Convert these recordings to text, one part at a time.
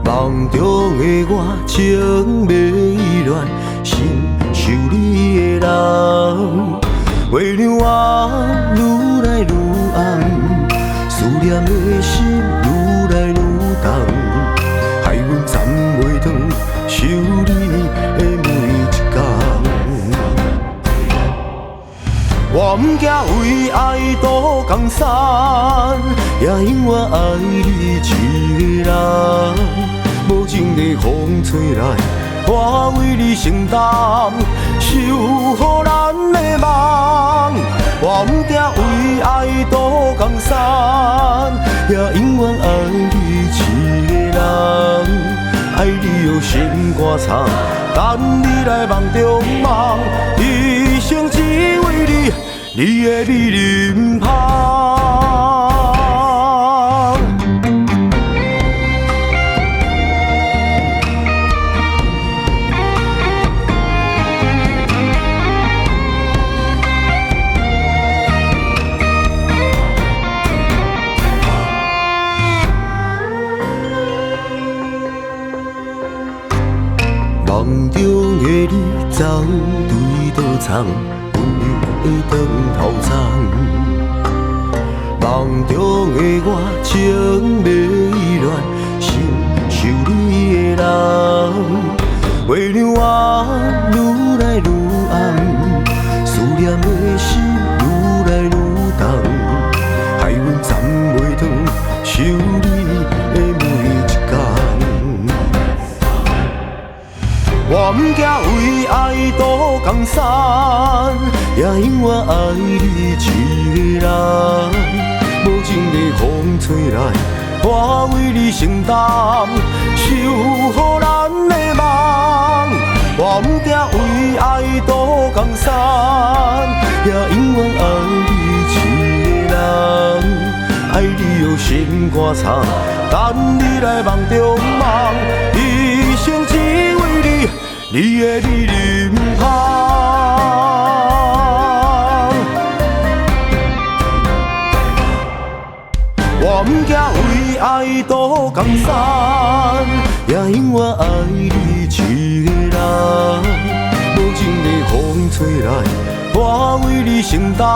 梦中的我情未乱，心想你的人。月亮啊，愈来愈红，思念的心愈来愈重。害阮站袂长，想你的每一天。我不惊为爱渡江山，也永远爱你一个人。无情的风吹来，我为你承担，守护咱的梦。我不惊为爱渡江山，也永远爱你一个人。爱你用心歌唱，等你来梦中梦，一生只为你，你的美人香。梦中的你走对倒藏，温柔的长头长。梦中的我情未乱，心想你的人。月亮啊，愈来愈红，思念的心愈来愈重。害阮站袂长，想你的每一天。我不惊为爱渡江山，也永远爱你一个人。无情的风吹来，我为你承担，守护咱的梦。我不惊为爱渡江山，也永远爱你一个人。爱你用心歌唱，等你来梦中梦，一生只为你，你的美人香。我不惊为爱渡江山，也永远爱你一个人。无情的风吹来，我为你承担，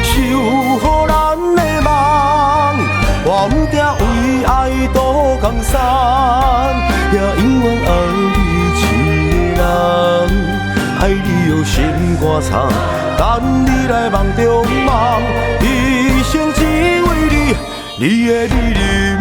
守护咱的梦。我不惊为爱渡江山，也永远爱你一个人。爱你用心歌唱，等你来梦中梦，一生只为你，你的美人。